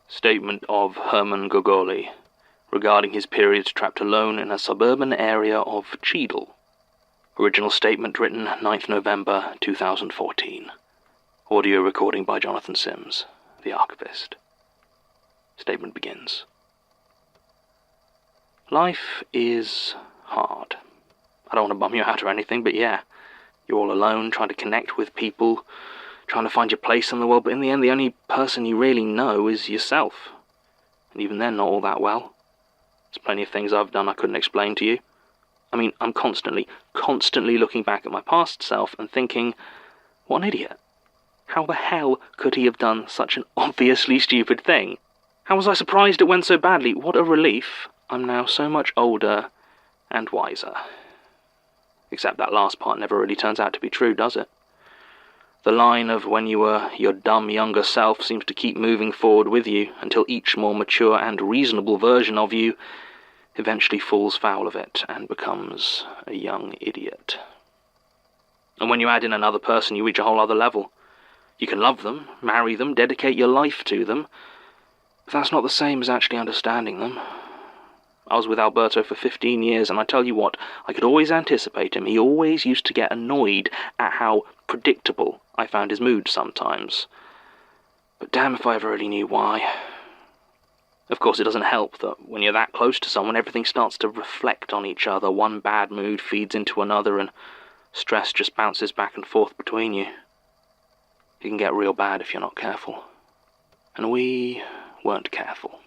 Statement of Herman Gogoli regarding his period trapped alone in a suburban area of Cheadle. Original statement written 9th November 2014. Audio recording by Jonathan Sims, the archivist. Statement begins. Life is hard. I don't want to bum you out or anything, but yeah, you're all alone, trying to connect with people, trying to find your place in the world, but in the end the only person you really know is yourself. And even then, not all that well. There's plenty of things I've done I couldn't explain to you. I mean, I'm constantly looking back at my past self and thinking, what an idiot. How the hell could he have done such an obviously stupid thing? How was I surprised it went so badly? What a relief. I'm now so much older and wiser. Except that last part never really turns out to be true, does it? The line of when you were your dumb younger self seems to keep moving forward with you until each more mature and reasonable version of you eventually falls foul of it and becomes a young idiot. And when you add in another person, you reach a whole other level. You can love them, marry them, dedicate your life to them, but that's not the same as actually understanding them. I was with Alberto for 15 years, and I tell you what, I could always anticipate him. He always used to get annoyed at how predictable I found his mood sometimes. But damn if I ever really knew why. Of course, it doesn't help that when you're that close to someone, everything starts to reflect on each other. One bad mood feeds into another, and stress just bounces back and forth between you. It can get real bad if you're not careful. And we weren't careful.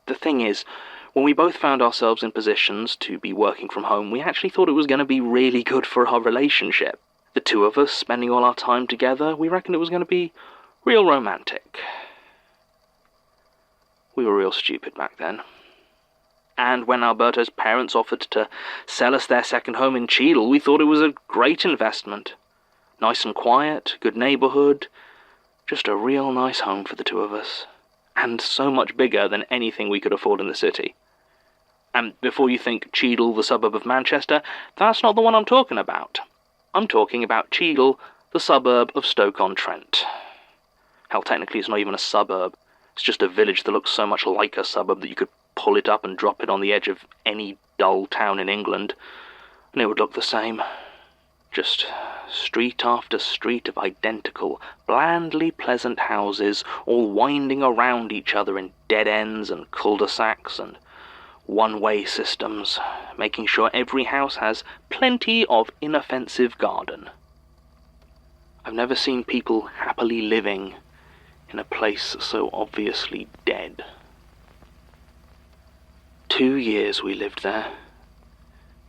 The thing is, when we both found ourselves in positions to be working from home, we actually thought it was going to be really good for our relationship. The two of us spending all our time together, we reckoned it was going to be real romantic. We were real stupid back then. And when Alberto's parents offered to sell us their second home in Cheadle, we thought it was a great investment. Nice and quiet, good neighborhood, just a real nice home for the two of us. And so much bigger than anything we could afford in the city. And before you think Cheadle, the suburb of Manchester, that's not the one I'm talking about. I'm talking about Cheadle, the suburb of Stoke-on-Trent. Hell, technically it's not even a suburb. It's just a village that looks so much like a suburb that you could pull it up and drop it on the edge of any dull town in England, and it would look the same. Just street after street of identical, blandly pleasant houses, all winding around each other in dead ends and cul-de-sacs and one-way systems, making sure every house has plenty of inoffensive garden. I've never seen people happily living in a place so obviously dead. 2 years we lived there.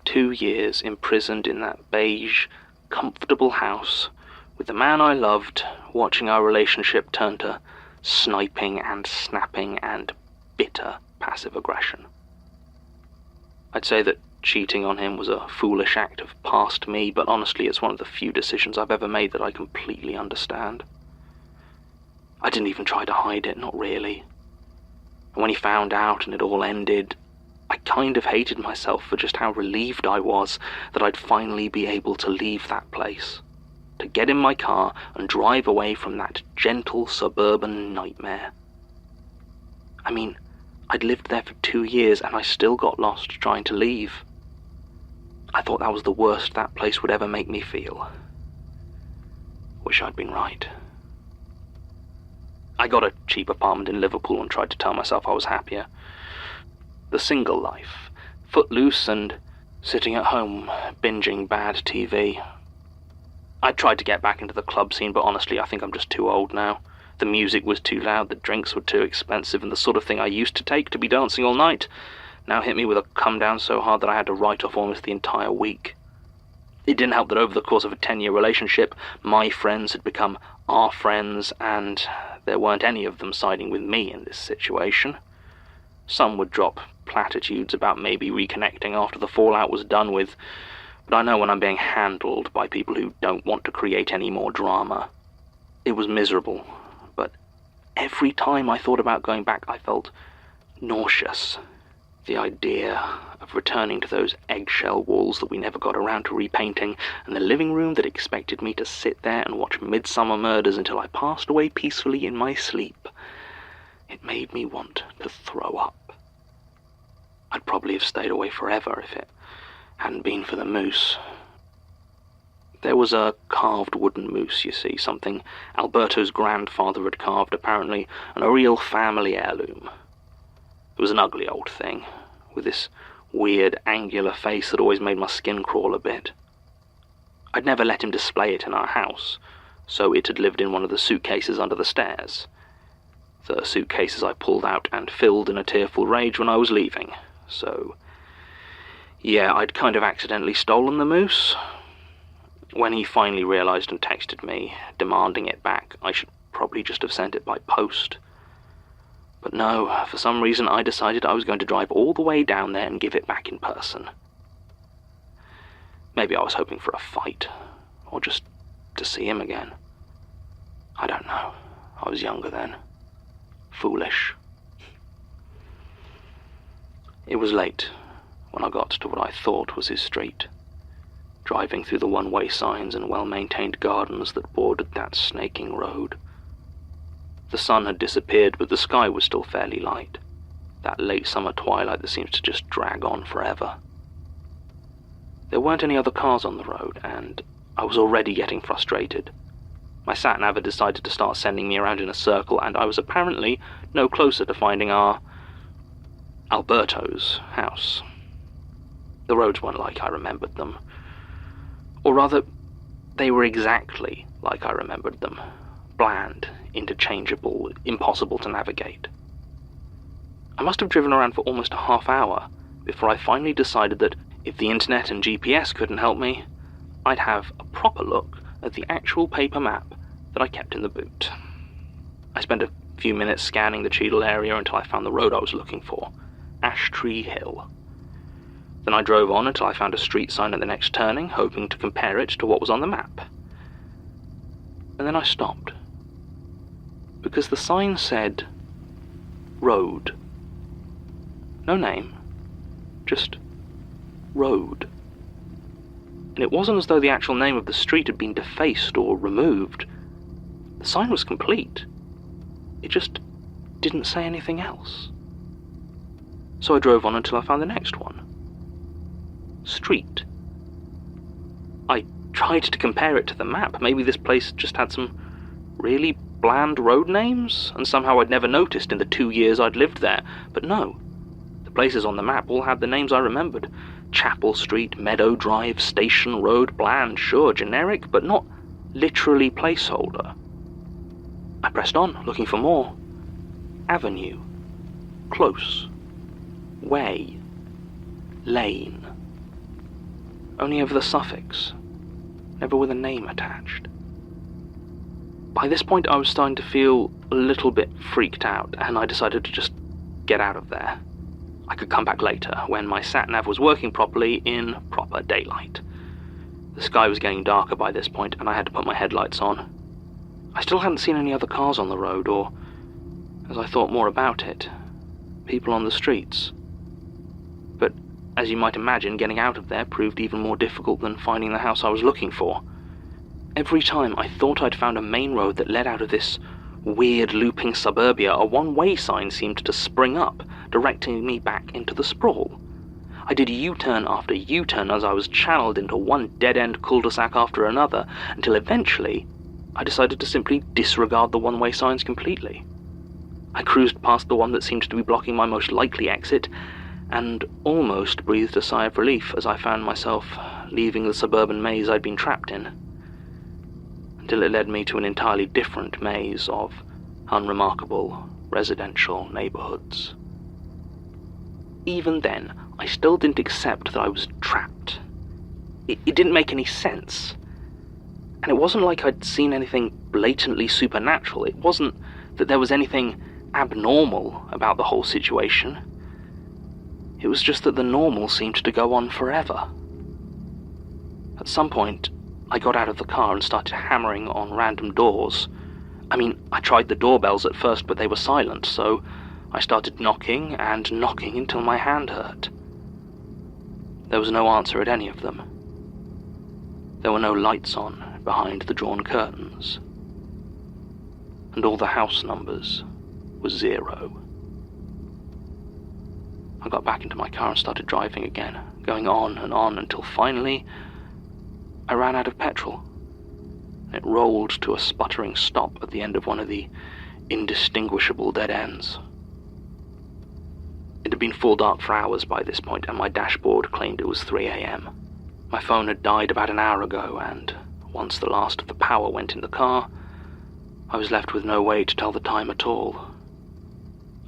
2 years imprisoned in that beige, comfortable house, with the man I loved, watching our relationship turn to sniping and snapping and bitter passive aggression. I'd say that cheating on him was a foolish act of past me, but honestly it's one of the few decisions I've ever made that I completely understand. I didn't even try to hide it, not really. And when he found out and it all ended, I kind of hated myself for just how relieved I was that I'd finally be able to leave that place, to get in my car and drive away from that gentle suburban nightmare. I mean, I'd lived there for 2 years and I still got lost trying to leave. I thought that was the worst that place would ever make me feel. Wish I'd been right. I got a cheap apartment in Liverpool and tried to tell myself I was happier. The single life, footloose and sitting at home, binging bad TV. I tried to get back into the club scene, but honestly, I think I'm just too old now. The music was too loud, the drinks were too expensive, and the sort of thing I used to take to be dancing all night now hit me with a come-down so hard that I had to write off almost the entire week. It didn't help that over the course of a 10-year relationship, my friends had become our friends, and there weren't any of them siding with me in this situation. Some would drop platitudes about maybe reconnecting after the fallout was done with, but I know when I'm being handled by people who don't want to create any more drama. It was miserable, but every time I thought about going back, I felt nauseous. The idea of returning to those eggshell walls that we never got around to repainting, and the living room that expected me to sit there and watch Midsummer Murders until I passed away peacefully in my sleep. It made me want to throw up. I'd probably have stayed away forever if it hadn't been for the moose. There was a carved wooden moose, you see, something Alberto's grandfather had carved, apparently, and a real family heirloom. It was an ugly old thing, with this weird, angular face that always made my skin crawl a bit. I'd never let him display it in our house, so it had lived in one of the suitcases under the stairs. The suitcases I pulled out and filled in a tearful rage when I was leaving, so yeah, I'd kind of accidentally stolen the moose. When he finally realised and texted me, demanding it back, I should probably just have sent it by post. But no, for some reason I decided I was going to drive all the way down there and give it back in person. Maybe I was hoping for a fight, or just to see him again. I don't know. I was younger then. Foolish. It was late when I got to what I thought was his street, driving through the one-way signs and well-maintained gardens that bordered that snaking road. The sun had disappeared, but the sky was still fairly light, that late summer twilight that seems to just drag on forever. There weren't any other cars on the road, and I was already getting frustrated. My sat-nav had decided to start sending me around in a circle, and I was apparently no closer to finding our Alberto's house. The roads weren't like I remembered them. Or rather, they were exactly like I remembered them. Bland, interchangeable, impossible to navigate. I must have driven around for almost a half hour before I finally decided that if the internet and GPS couldn't help me, I'd have a proper look at the actual paper map that I kept in the boot. I spent a few minutes scanning the Cheadle area until I found the road I was looking for, Ash Tree Hill. Then I drove on until I found a street sign at the next turning, hoping to compare it to what was on the map. And then I stopped, because the sign said road. No name, just road. And it wasn't as though the actual name of the street had been defaced or removed. The sign was complete. It just didn't say anything else. So I drove on until I found the next one. Street. I tried to compare it to the map. Maybe this place just had some really bland road names, and somehow I'd never noticed in the 2 years I'd lived there. But no, the places on the map all had the names I remembered. Chapel Street, Meadow Drive, Station Road, bland, sure, generic, but not literally placeholder. I pressed on, looking for more. Avenue. Close. Way. Lane. Only over the suffix, never with a name attached. By this point I was starting to feel a little bit freaked out, and I decided to just get out of there. I could come back later, when my sat-nav was working properly in proper daylight. The sky was getting darker by this point, and I had to put my headlights on. I still hadn't seen any other cars on the road, or, as I thought more about it, people on the streets. But as you might imagine, getting out of there proved even more difficult than finding the house I was looking for. Every time I thought I'd found a main road that led out of this weird looping suburbia, a one-way sign seemed to spring up, directing me back into the sprawl. I did U-turn after U-turn as I was channeled into one dead-end cul-de-sac after another, until eventually I decided to simply disregard the one-way signs completely. I cruised past the one that seemed to be blocking my most likely exit, and almost breathed a sigh of relief as I found myself leaving the suburban maze I'd been trapped in, until it led me to an entirely different maze of unremarkable residential neighborhoods. Even then, I still didn't accept that I was trapped. It didn't make any sense. And it wasn't like I'd seen anything blatantly supernatural. It wasn't that there was anything abnormal about the whole situation. It was just that the normal seemed to go on forever. At some point, I got out of the car and started hammering on random doors. I mean, I tried the doorbells at first, but they were silent, so I started knocking and knocking until my hand hurt. There was no answer at any of them. There were no lights on behind the drawn curtains. And all the house numbers was 0. I got back into my car and started driving again, going on and on until finally I ran out of petrol. It rolled to a sputtering stop at the end of one of the indistinguishable dead ends. It had been full dark for hours by this point, and my dashboard claimed it was 3 a.m. My phone had died about an hour ago, and once the last of the power went in the car, I was left with no way to tell the time at all.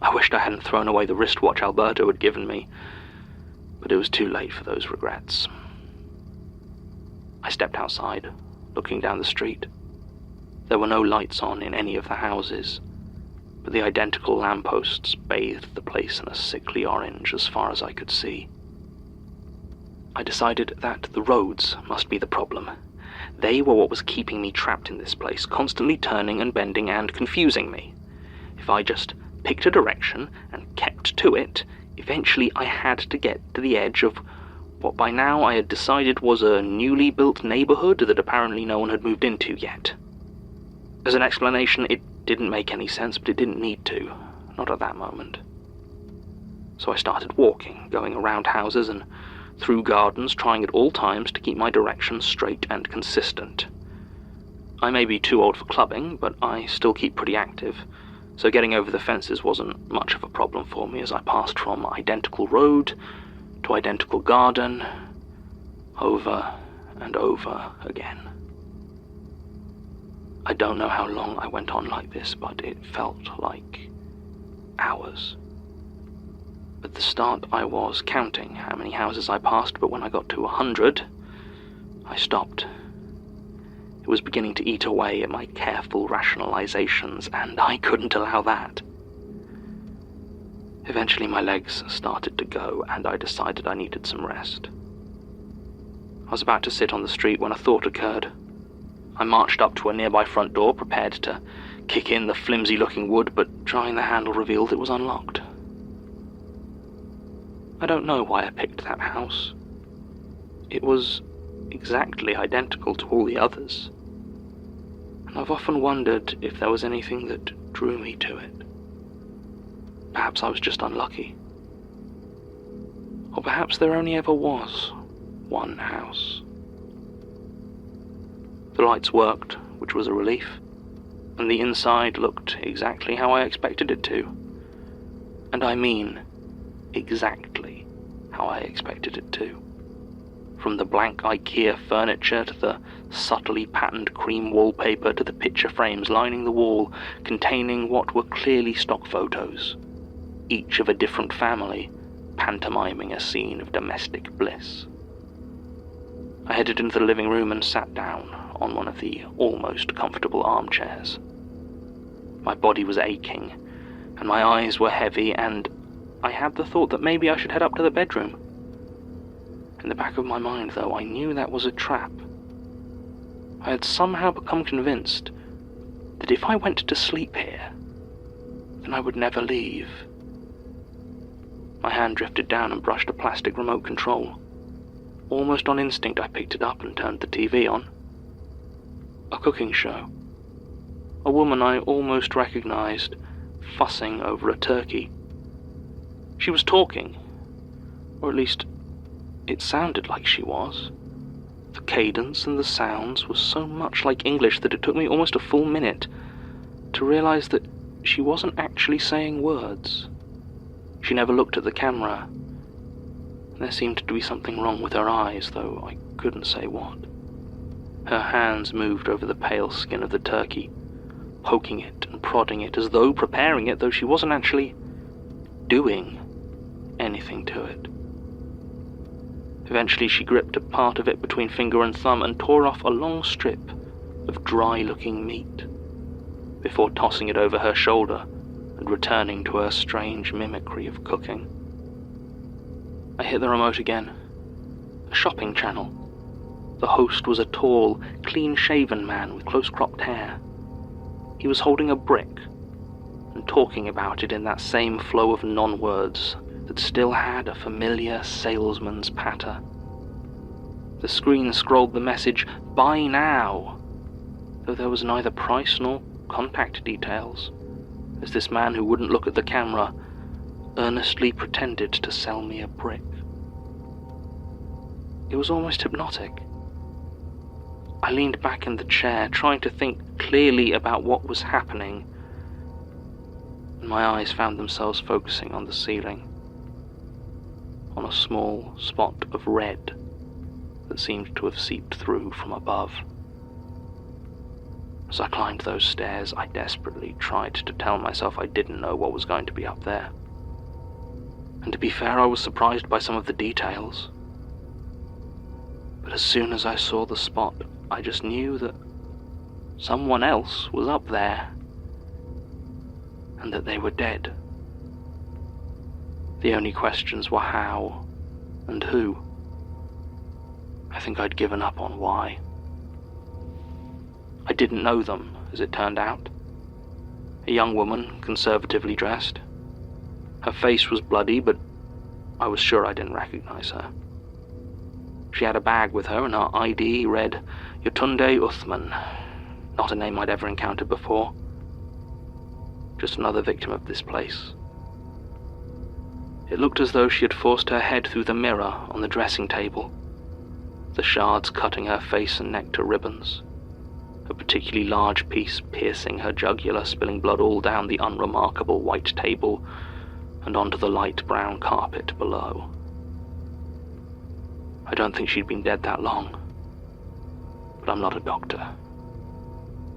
I wished I hadn't thrown away the wristwatch Alberto had given me, but it was too late for those regrets. I stepped outside, looking down the street. There were no lights on in any of the houses, but the identical lampposts bathed the place in a sickly orange as far as I could see. I decided that the roads must be the problem. They were what was keeping me trapped in this place, constantly turning and bending and confusing me. If I just picked a direction and kept to it, eventually I had to get to the edge of what by now I had decided was a newly built neighborhood that apparently no one had moved into yet. As an explanation, it didn't make any sense, but it didn't need to, not at that moment. So I started walking, going around houses and through gardens, trying at all times to keep my direction straight and consistent. I may be too old for clubbing, but I still keep pretty active, so getting over the fences wasn't much of a problem for me as I passed from identical road to identical garden, over and over again. I don't know how long I went on like this, but it felt like hours. At the start I was counting how many houses I passed, but when I got to 100, I stopped. It was beginning to eat away at my careful rationalizations, and I couldn't allow that. Eventually my legs started to go, and I decided I needed some rest. I was about to sit on the street when a thought occurred. I marched up to a nearby front door, prepared to kick in the flimsy-looking wood, but trying the handle revealed it was unlocked. I don't know why I picked that house. It was exactly identical to all the others, and I've often wondered if there was anything that drew me to it. Perhaps I was just unlucky. Or perhaps there only ever was one house. The lights worked, which was a relief, and the inside looked exactly how I expected it to. And I mean exactly how I expected it to. From the blank IKEA furniture to the subtly patterned cream wallpaper to the picture frames lining the wall containing what were clearly stock photos, each of a different family, pantomiming a scene of domestic bliss. I headed into the living room and sat down on one of the almost comfortable armchairs. My body was aching, and my eyes were heavy, and I had the thought that maybe I should head up to the bedroom. In the back of my mind, though, I knew that was a trap. I had somehow become convinced that if I went to sleep here, then I would never leave. My hand drifted down and brushed a plastic remote control. Almost on instinct, I picked it up and turned the TV on. A cooking show. A woman I almost recognized, fussing over a turkey. She was talking, or at least it sounded like she was. The cadence and the sounds were so much like English that it took me almost a full minute to realize that she wasn't actually saying words. She never looked at the camera. There seemed to be something wrong with her eyes, though I couldn't say what. Her hands moved over the pale skin of the turkey, poking it and prodding it as though preparing it, though she wasn't actually doing anything to it. Eventually she gripped a part of it between finger and thumb and tore off a long strip of dry-looking meat, before tossing it over her shoulder and returning to her strange mimicry of cooking. I hit the remote again. A shopping channel. The host was a tall, clean-shaven man with close-cropped hair. He was holding a brick and talking about it in that same flow of non-words that still had a familiar salesman's patter. The screen scrolled the message, "Buy now," though there was neither price nor contact details. as this man who wouldn't look at the camera earnestly pretended to sell me a brick. It was almost hypnotic. I leaned back in the chair, trying to think clearly about what was happening, and my eyes found themselves focusing on the ceiling, on a small spot of red that seemed to have seeped through from above. As I climbed those stairs, I desperately tried to tell myself I didn't know what was going to be up there. And to be fair, I was surprised by some of the details. But as soon as I saw the spot, I just knew that someone else was up there, and that they were dead. The only questions were how and who. I think I'd given up on why. I didn't know them, as it turned out. A young woman, conservatively dressed. Her face was bloody, but I was sure I didn't recognize her. She had a bag with her, and her ID read Yetunde Uthman, not a name I'd ever encountered before. Just another victim of this place. It looked as though she had forced her head through the mirror on the dressing table, the shards cutting her face and neck to ribbons, a particularly large piece piercing her jugular, spilling blood all down the unremarkable white table and onto the light brown carpet below. I don't think she'd been dead that long, but I'm not a doctor,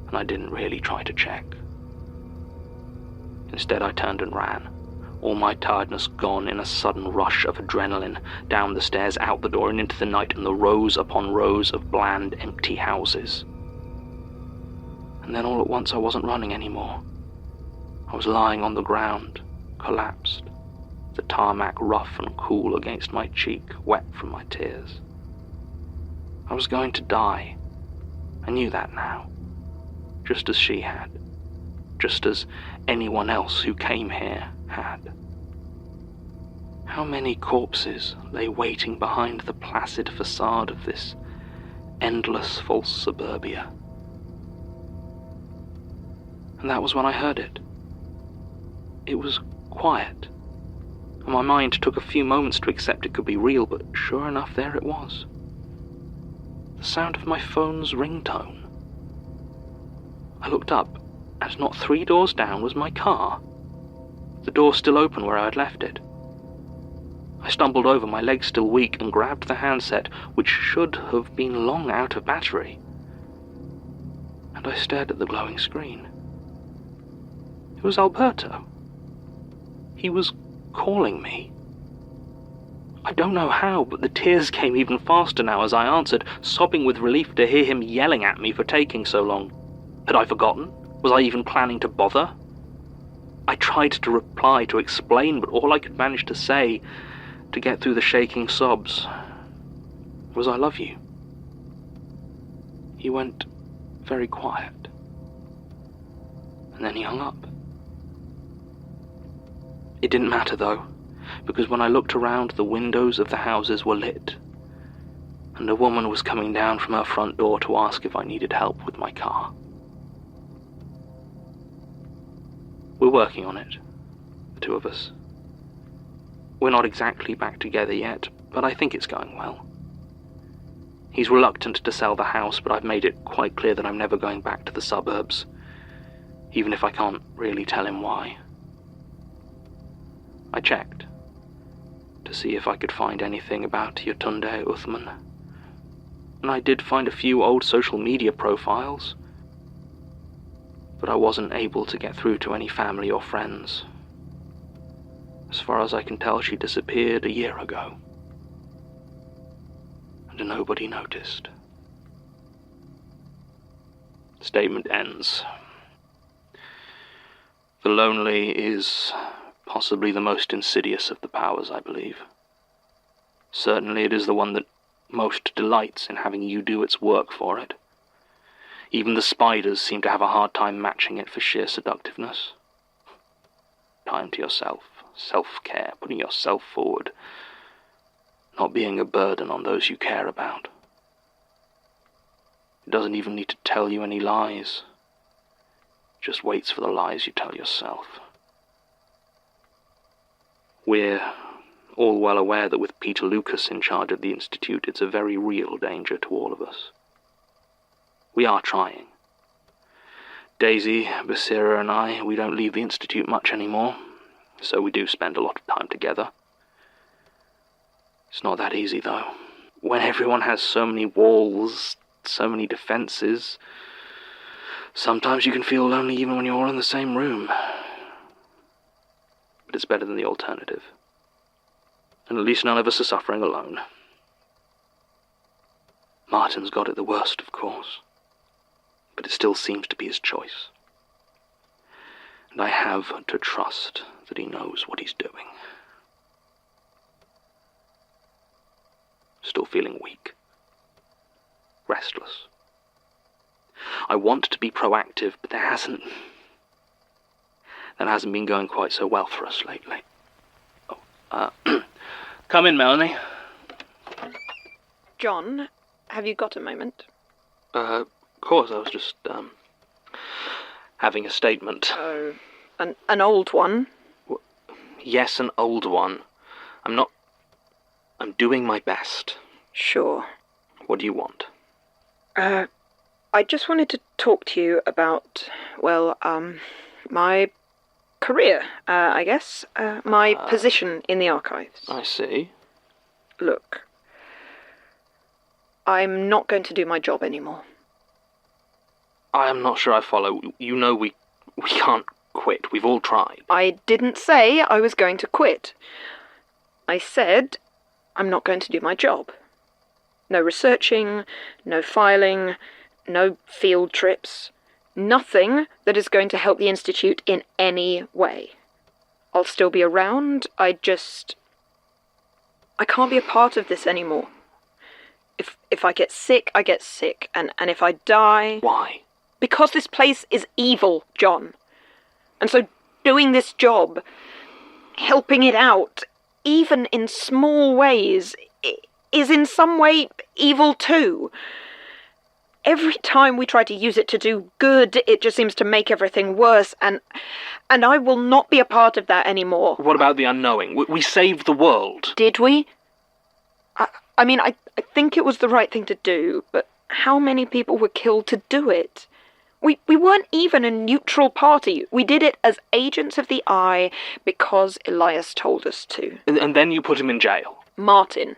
and I didn't really try to check. Instead, I turned and ran, all my tiredness gone in a sudden rush of adrenaline, down the stairs, out the door, and into the night and the rows upon rows of bland, empty houses. And then all at once I wasn't running anymore. I was lying on the ground, collapsed, the tarmac rough and cool against my cheek, wet from my tears. I was going to die. I knew that now, just as she had, just as anyone else who came here had. How many corpses lay waiting behind the placid facade of this endless false suburbia? And that was when I heard it. It was quiet, and my mind took a few moments to accept it could be real, but sure enough, there it was. The sound of my phone's ringtone. I looked up, and not 3 doors down was my car, the door still open where I had left it. I stumbled over, my legs still weak, and grabbed the handset, which should have been long out of battery, and I stared at the glowing screen. It was Alberto. He was calling me. I don't know how, but the tears came even faster now as I answered, sobbing with relief to hear him yelling at me for taking so long. Had I forgotten? Was I even planning to bother? I tried to reply, to explain, but all I could manage to say, to get through the shaking sobs, was "I love you." He went very quiet, and then he hung up. It didn't matter though, because when I looked around, the windows of the houses were lit, and a woman was coming down from her front door to ask if I needed help with my car. We're working on it, the two of us. We're not exactly back together yet, but I think it's going well. He's reluctant to sell the house, but I've made it quite clear that I'm never going back to the suburbs, even if I can't really tell him why. I checked to see if I could find anything about Yetunde Uthman, and I did find a few old social media profiles, but I wasn't able to get through to any family or friends. As far as I can tell, she disappeared a year ago, and nobody noticed. The statement ends. The lonely is possibly the most insidious of the powers, I believe. Certainly it is the one that most delights in having you do its work for it. Even the spiders seem to have a hard time matching it for sheer seductiveness. Time to yourself, self-care, putting yourself forward, not being a burden on those you care about. It doesn't even need to tell you any lies. just waits for the lies you tell yourself. We're all well aware that with Peter Lucas in charge of the Institute, it's a very real danger to all of us. We are trying. Daisy, Basira and I, we don't leave the Institute much anymore, so we do spend a lot of time together. It's not that easy, though. When everyone has so many walls, so many defenses, sometimes you can feel lonely even when you're all in the same room. But it's better than the alternative. And at least none of us are suffering alone. Martin's got it the worst, of course. But it still seems to be his choice. And I have to trust that he knows what he's doing. Still feeling weak. Restless. I want to be proactive, but that hasn't been going quite so well for us lately. Come in, Melanie. John, have you got a moment? Of course, I was just, having a statement. Oh, an old one? Yes, an old one. I'm doing my best. Sure. What do you want? I just wanted to talk to you about, my career, I guess. My position in the archives. I see. Look, I'm not going to do my job anymore. I am not sure I follow. You know we can't quit. We've all tried. I didn't say I was going to quit. I said I'm not going to do my job. No researching, no filing, no field trips. Nothing that is going to help the Institute in any way. I'll still be around, I can't be a part of this anymore. If I get sick, I get sick, and if I die... Why? Because this place is evil, John. And so doing this job, helping it out, even in small ways, is in some way evil too. Every time we try to use it to do good, it just seems to make everything worse, and I will not be a part of that anymore. What about the unknowing? We saved the world. Did we? I mean, I think it was the right thing to do, but how many people were killed to do it? We weren't even a neutral party. We did it as agents of the Eye because Elias told us to. And then you put him in jail. Martin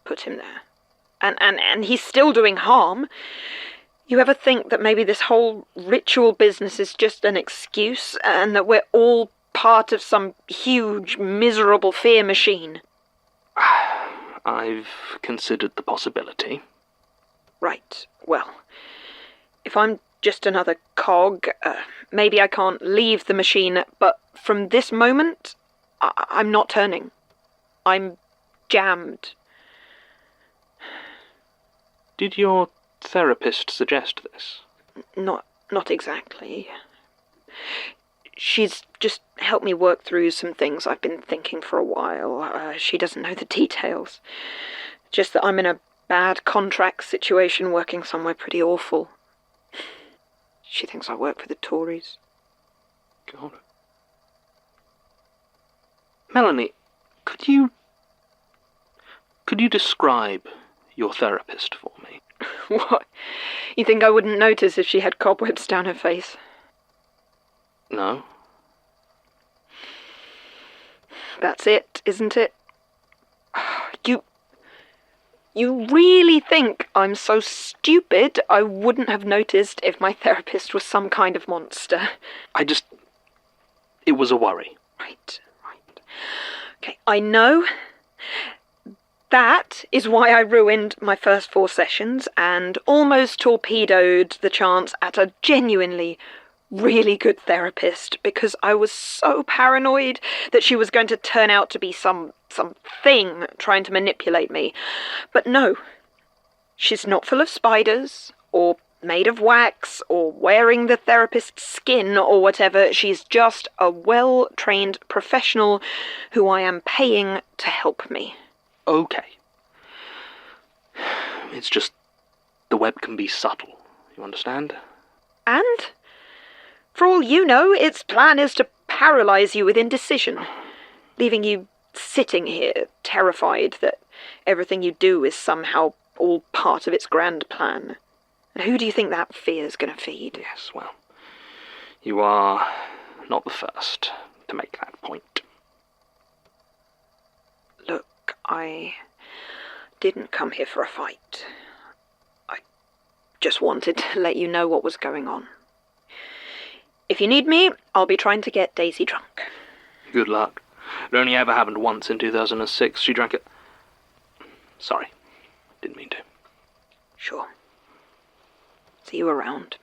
put him there. And he's still doing harm. You ever think that maybe this whole ritual business is just an excuse, and that we're all part of some huge, miserable fear machine? I've considered the possibility. Right. Well, if I'm just another cog, maybe I can't leave the machine, but from this moment, I'm not turning. I'm jammed. Did your therapist suggest this? Not exactly. She's just helped me work through some things I've been thinking for a while. She doesn't know the details. Just that I'm in a bad contract situation working somewhere pretty awful. She thinks I work for the Tories. God. Melanie, could you describe your therapist for me? What? You think I wouldn't notice if she had cobwebs down her face? No. That's it, isn't it? You really think I'm so stupid I wouldn't have noticed if my therapist was some kind of monster? It was a worry. Right. Okay, I know. That is why I ruined my first 4 sessions and almost torpedoed the chance at a genuinely really good therapist, because I was so paranoid that she was going to turn out to be some thing trying to manipulate me. But no, she's not full of spiders, or made of wax, or wearing the therapist's skin, or whatever. She's just a well-trained professional who I am paying to help me. Okay. It's just the web can be subtle, you understand? And For all you know, its plan is to paralyse you with indecision, leaving you sitting here, terrified that everything you do is somehow all part of its grand plan. And who do you think that fear's going to feed? Yes, well, you are not the first to make that point. Look, I didn't come here for a fight. I just wanted to let you know what was going on. If you need me, I'll be trying to get Daisy drunk. Good luck. It only ever happened once in 2006. She drank it. Sorry. Didn't mean to. Sure. See you around.